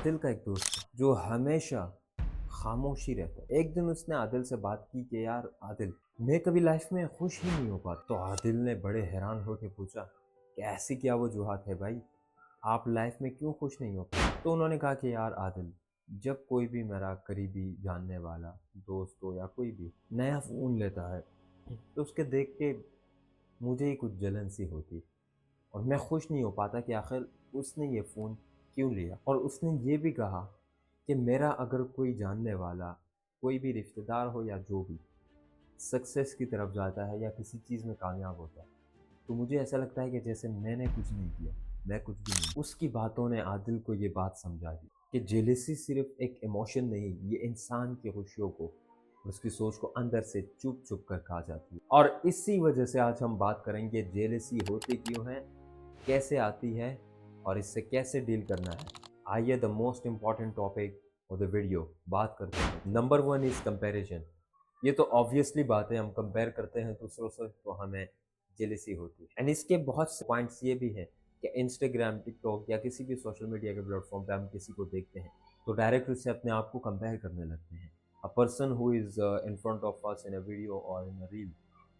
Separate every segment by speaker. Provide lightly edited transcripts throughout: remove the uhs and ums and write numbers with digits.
Speaker 1: आदिल का एक दोस्त है जो हमेशा खामोशी रहता है। एक दिन उसने आदिल से बात की कि यार आदिल, मैं कभी लाइफ में खुश ही नहीं हो पाता। तो आदिल ने बड़े हैरान होकर पूछा कि ऐसी क्या वजूहत है भाई, आप लाइफ में क्यों खुश नहीं हो पाते? तो उन्होंने कहा कि यार आदिल, जब कोई भी मेरा करीबी जानने वाला दोस्त हो या कोई भी नया फ़ोन लेता है तो उसके देख के मुझे ही कुछ जलन सी होती और मैं खुश नहीं हो पाता कि आखिर उसने ये फ़ोन क्यों लिया। और उसने ये भी कहा कि मेरा अगर कोई जानने वाला, कोई भी रिश्तेदार हो या जो भी, सक्सेस की तरफ जाता है या किसी चीज़ में कामयाब होता है, तो मुझे ऐसा लगता है कि जैसे मैंने कुछ नहीं किया, मैं कुछ भी नहीं। उसकी बातों ने आदिल को ये बात समझा दी कि जेलसी सिर्फ एक इमोशन नहीं, ये इंसान की खुशियों को और उसकी सोच को अंदर से चुप चुप कर खा जाती है। और इसी वजह से आज हम बात करेंगे जेलसी होती क्यों है, कैसे आती है और इससे कैसे डील करना है। आइए the most important topic of the video बात करते हैं। Number one is comparison. ये तो ऑब्वियसली बात है, हम कंपेयर करते हैं दूसरों से तो हमें जेलसी होती है। एंड इसके बहुत से पॉइंट्स ये भी हैं कि इंस्टाग्राम, टिकटॉक या किसी भी सोशल मीडिया के प्लेटफॉर्म पे हम किसी को देखते हैं तो डायरेक्ट उससे अपने आप को कंपेयर करने लगते हैं। A person who is in front of us in a video और इन अ रील,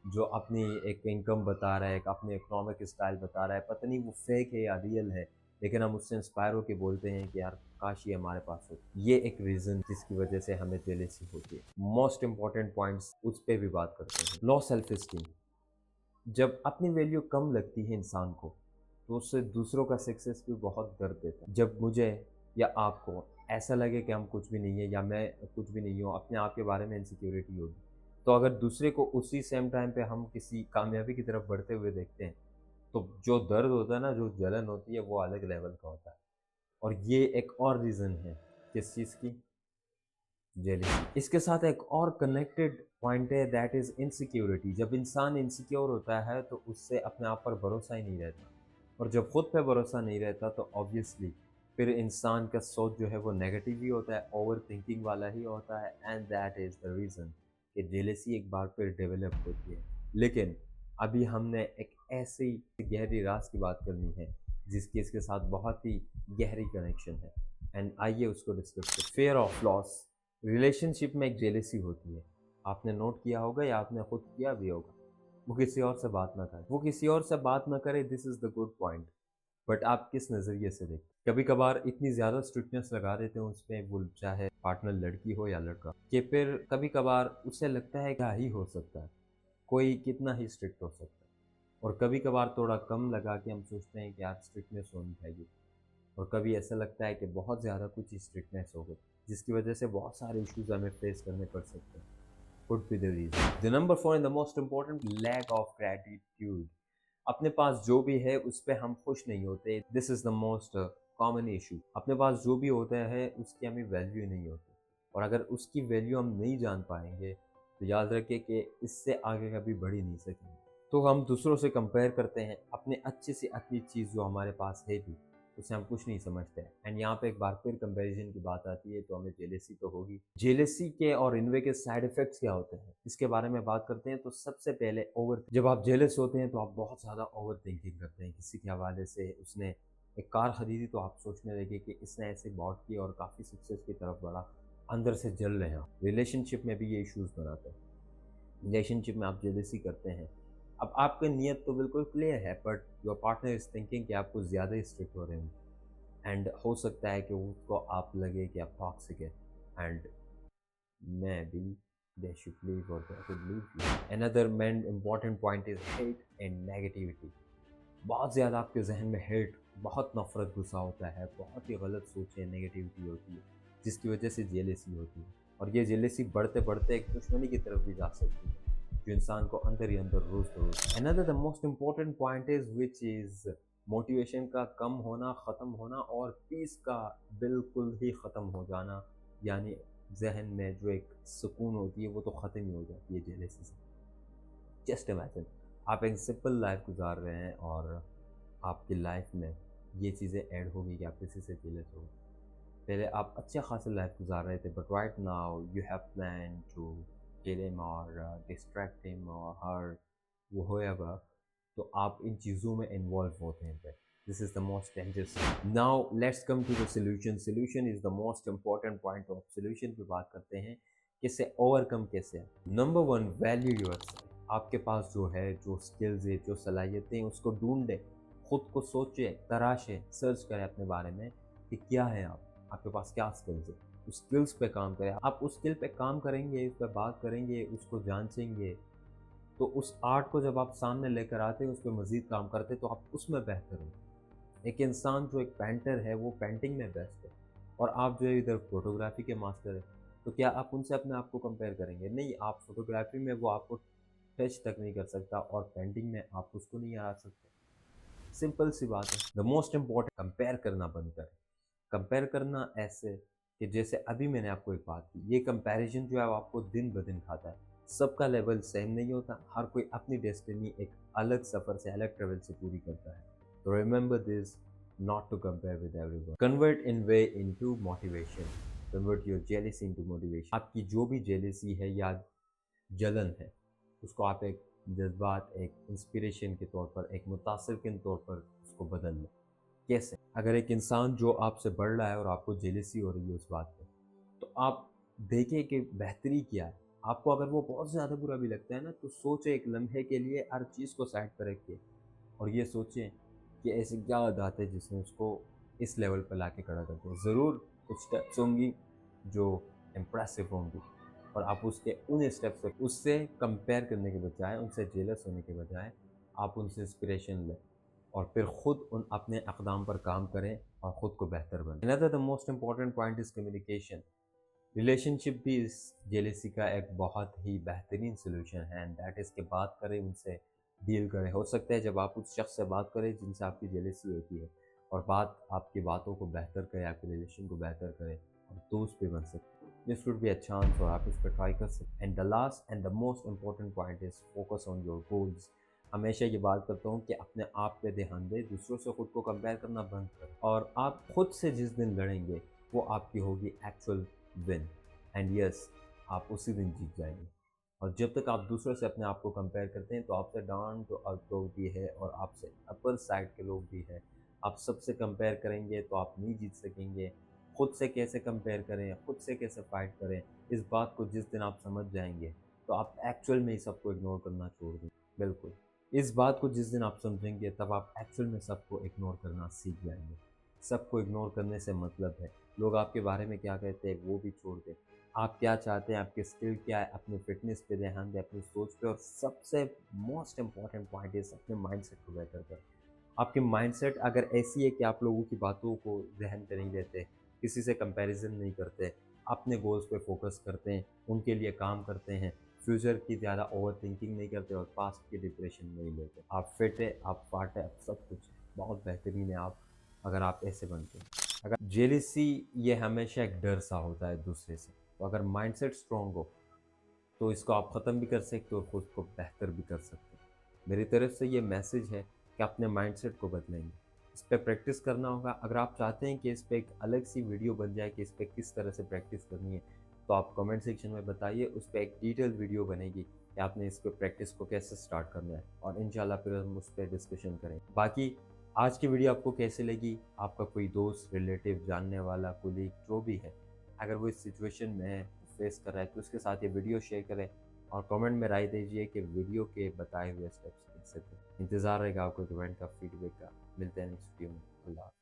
Speaker 1: जो अपनी एक इनकम बता रहा है, एक अपने इकोनॉमिक स्टाइल बता रहा है, पता नहीं वो फेक है या रियल है, लेकिन हम उससे इंस्पायर होकर बोलते हैं कि यार काश ये हमारे पास हो। ये एक रीज़न जिसकी वजह से हमें जेलेसी होती है। मोस्ट इंपॉर्टेंट पॉइंट्स उस पर भी बात करते हैं। Low self esteem. जब अपनी वैल्यू कम लगती है इंसान को तो उससे दूसरों का सक्सेस भी बहुत दर्द देता है। जब मुझे या आपको ऐसा लगे कि हम कुछ भी नहीं है या मैं कुछ भी नहीं हूँ, अपने आप के बारे में इनसिक्योरिटी होगी, तो अगर दूसरे को उसी सेम टाइम पे हम किसी कामयाबी की तरफ बढ़ते हुए देखते हैं तो जो दर्द होता है ना, जो जलन होती है, वो अलग लेवल का होता है। और ये एक और रीज़न है किस चीज़ की, जेलसी। इसके साथ एक और कनेक्टेड पॉइंट है, दैट इज़ इनसिक्योरिटी। जब इंसान इनसिक्योर होता है तो उससे अपने आप पर भरोसा ही नहीं रहता, और जब खुद पे भरोसा नहीं रहता तो ऑब्वियसली फिर इंसान का सोच जो है वो नेगेटिव ही होता है, ओवर थिंकिंग वाला ही होता है। And that is the reason कि जेलसी एक बार फिर डेवलप होती है। लेकिन अभी हमने एक ऐसी गहरी राज की बात करनी है जिसकी इसके साथ बहुत ही गहरी कनेक्शन है। एंड आइए उसको डिस्कस करें। Fair of loss. रिलेशनशिप में एक जेलेसी होती है, आपने नोट किया होगा या आपने खुद किया भी होगा। वो किसी और से बात ना करे, वो किसी और से बात ना करे, this is the good point. But आप किस नज़रिए से देखते? कभी कभार इतनी ज़्यादा स्ट्रिक्टनेस लगा देते हैं उसमें, वो चाहे पार्टनर लड़की हो या लड़का, कि फिर कभी कभार उसे लगता है क्या ही हो सकता है, कोई कितना ही स्ट्रिक्ट हो सकता है। और कभी कभार थोड़ा कम लगा के हम सोचते हैं कि यार स्ट्रिक्टनेस होनी चाहिए, और कभी ऐसा लगता है कि बहुत ज़्यादा कुछ स्ट्रिक्टनेस हो गई जिसकी वजह से बहुत सारे इश्यूज हमें फेस करने पड़ सकते हैं। Could be the reason. The number four and the most important, lack of gratitude. अपने पास जो भी है उस पर हम खुश नहीं होते। This is the most common issue. अपने पास जो भी होता है उसकी हमें वैल्यू नहीं होती, और अगर उसकी वैल्यू हम नहीं जान पाएंगे तो याद रखिए कि इससे आगे कभी बढ़ ही नहीं सकेंगे। तो हम दूसरों से कंपेयर करते हैं, अपने अच्छे से अच्छी चीज़ जो हमारे पास है भी उसे हम कुछ नहीं समझते हैं। एंड यहाँ पे एक बार फिर कंपैरिजन की बात आती है तो हमें जेलेसी तो होगी। जेलेसी के और इनवे के साइड इफेक्ट्स क्या होते हैं इसके बारे में बात करते हैं। तो सबसे पहले ओवर, जब आप जेलस होते हैं तो आप बहुत ज़्यादा ओवर थिंकिंग करते हैं। किसी के हवाले से उसने एक कार खरीदी तो आप सोचने लगे कि इसने ऐसे बॉट की और काफ़ी सक्सेस की तरफ बढ़ा, अंदर से जल रहे हैं। रिलेशनशिप में भी ये इश्यूज बनाते हैं। रिलेशनशिप में आप जेलसी करते हैं, अब आपकी नीयत तो बिल्कुल क्लियर है but your partner is thinking कि आप कुछ ज़्यादा ही स्ट्रिक्ट हो रहे हैं, एंड हो सकता है कि उसको आप लगे कि आप टॉक्सिक है, and maybe they should leave or they should leave you. Another main important point is hate and negativity. बहुत ज़्यादा आपके जहन में हेट, बहुत नफरत घुसा होता है, बहुत ही गलत सोचें, नेगेटिविटी होती है जिसकी वजह से जेलेसी होती है, और ये जेलेसी बढ़ते बढ़ते एक दुश्मनी की तरफ भी जा सकती है जो इंसान को अंदर ही अंदर रोज रोज। Another the most important point is which is motivation का कम होना, ख़त्म होना, और पीस का बिल्कुल ही ख़त्म हो जाना। यानी जहन में जो एक सुकून होती है वो तो ख़त्म ही हो जाती है जेलेसी से। जस्ट इमेजिन, आप एक सिंपल लाइफ गुजार रहे हैं और आपकी लाइफ में ये चीज़ें ऐड होगी कि आप किसी से जेलस हो। पहले आप अच्छे खासे लाइफ गुजार रहे थे but right now you have plan to kill him और डिस्ट्रैक्ट हिम और हर वो होएगा, तो आप इन चीज़ों में इन्वॉल्व होते हैं फिर। This is the most dangerous. Now let's come to the solution. Solution is the most important point of solution पे बात करते हैं कि इसे ओवरकम कैसे है. Number one, value yourself. आपके पास जो है, जो स्किल्स है, जो सलाहियतें हैं, उसको ढूंढे, खुद को सोचे, तराशे, सर्च करें अपने बारे में कि क्या है आपके पास क्या स्किल्स है. उस स्किल्स पे काम करें. आप उस स्किल पे काम करेंगे, उस पर बात करेंगे, उसको जांचेंगे, तो उस आर्ट को जब आप सामने लेकर आते हैं, उस पर मज़ीद काम करते हैं, तो आप उसमें बेहतर हो. एक इंसान जो एक पेंटर है वो पेंटिंग में बेस्ट है, और आप जो है इधर फोटोग्राफी के मास्टर है, तो क्या आप उनसे अपने आप को कंपेयर करेंगे? नहीं, आप फोटोग्राफी में वो आपको टच तक नहीं कर सकता, और पेंटिंग में आप उसको नहीं हरा सकते. सिंपल सी बात है. द मोस्ट इम्पॉर्टेंट, कंपेयर करना बंद करें. कंपेयर करना ऐसे कि जैसे अभी मैंने आपको एक बात की, ये कंपैरिजन जो है वो आपको दिन ब दिन खाता है. सबका लेवल सेम नहीं होता, हर कोई अपनी डेस्टिनी एक अलग सफ़र से, अलग ट्रेवल से पूरी करता है. तो remember this, not to compare with everyone. Convert envy into motivation. Convert your jealousy into motivation. आपकी जो भी जेलेसी है या जलन है, उसको आप एक जज्बात, एक इंस्पिरेशन के तौर पर, एक मुतासिर के तौर पर उसको बदल लें. कैसे? अगर एक इंसान जो आपसे बढ़ रहा है और आपको जेलेसी हो रही है उस बात पे, तो आप देखें कि बेहतरी क्या है. आपको अगर वो बहुत ज़्यादा बुरा भी लगता है ना, तो सोचें एक लम्हे के लिए, हर चीज़ को साइड पर रखिए, और ये सोचें कि ऐसी क्या आदत है जिसने उसको इस लेवल पर ला के खड़ा कर दिया. ज़रूर कुछ स्टेप्स होंगी जो इम्प्रेसिव होंगी, और आप उसके उन स्टेप्स से उससे कंपेयर करने के बजाय, उनसे जेलस होने के बजाय, आप उनसे इंस्पिरेशन लें, और फिर खुद उन अपने अक़दाम पर काम करें और ख़ुद को बेहतर बनाएं. Another the most important point is communication. Relationship भी इस जेलेसी का एक बहुत ही बेहतरीन सोल्यूशन है, एंड दैट इज़ के बात करें, उनसे डील करें. हो सकता है जब आप उस शख्स से बात करें जिनसे आपकी जेलेसी होती है, और बात आपकी बातों को बेहतर करे, आपके रिलेशन को बेहतर करे, और दोस्त भी बन सकते. This would be a chance, और आप इस पर ट्राई कर सकते. And the last and the most important point is focus on your goals. हमेशा ये बात करता हूँ कि अपने आप पे ध्यान दें, दूसरों से खुद को कंपेयर करना बंद करें, और आप खुद से जिस दिन लड़ेंगे वो आपकी होगी एक्चुअल विन. एंड यस, आप उसी दिन जीत जाएंगे. और जब तक आप दूसरों से अपने आप को कंपेयर करते हैं, तो आपसे डाउन टू अर्थ लोग भी है, और आपसे अपर साइड के लोग भी हैं. आप सबसे कंपेयर करेंगे तो आप नहीं जीत सकेंगे. खुद से कैसे कंपेयर करें, खुद से कैसे फाइट करें, इस बात को जिस दिन आप समझ जाएंगे, तो आप एक्चुअल में ही सबको इग्नोर करना छोड़ दें. बिल्कुल, इस बात को जिस दिन आप समझेंगे, तब आप एक्चुअल में सबको इग्नोर करना सीख जाएंगे. सबको इग्नोर करने से मतलब है, लोग आपके बारे में क्या कहते हैं वो भी छोड़ दें. आप क्या चाहते हैं, आपकी स्किल क्या है, अपनी फिटनेस पे ध्यान दें, अपनी सोच पे, और सबसे मोस्ट इम्पॉर्टेंट पॉइंट है अपने माइंडसेट को बेहतर करें. आपकी माइंडसेट अगर ऐसी है कि आप लोगों की बातों को जहन पे नहीं लेते, किसी से कंपैरिजन नहीं करते, अपने गोल्स पे फोकस करते हैं, उनके लिए काम करते हैं, फ्यूचर की ज़्यादा ओवर थिंकिंग नहीं करते, और पास्ट की डिप्रेशन नहीं लेते, आप फिट है, आप फाट है, आप सब कुछ है, बहुत बेहतरीन है आप, अगर आप ऐसे बनते हैं. अगर जेलिसी, ये हमेशा एक डर सा होता है दूसरे से, तो अगर माइंडसेट स्ट्रॉन्ग हो, तो इसको आप ख़त्म भी कर सकते हो, खुद को बेहतर भी कर सकते हो. मेरी तरफ से ये मैसेज है कि अपने माइंडसेट को बदलेंगे. इस पर प्रैक्टिस करना होगा. अगर आप चाहते हैं कि इस पर एक अलग सी वीडियो बन जाए कि इस पर किस तरह से प्रैक्टिस करनी है, तो आप कमेंट सेक्शन में बताइए, उस पर एक डिटेल वीडियो बनेगी कि आपने इस पर प्रैक्टिस को कैसे स्टार्ट करना है, और इंशाल्लाह फिर हम उस पर डिस्कशन करें. बाकी आज की वीडियो आपको कैसे लगी? आपका कोई दोस्त, रिलेटिव, जानने वाला, कोलीग जो भी है, अगर वो इस सिचुएशन में फेस कर रहा है, तो उसके साथ ये वीडियो शेयर करें, और कमेंट में राय दीजिए कि वीडियो के बताए हुए स्टेप्स कैसे थे. इंतज़ार रहेगा आपको कमेंट का, फीडबैक का. मिलते हैं नेक्स्ट वीडियो में. अल्लाह.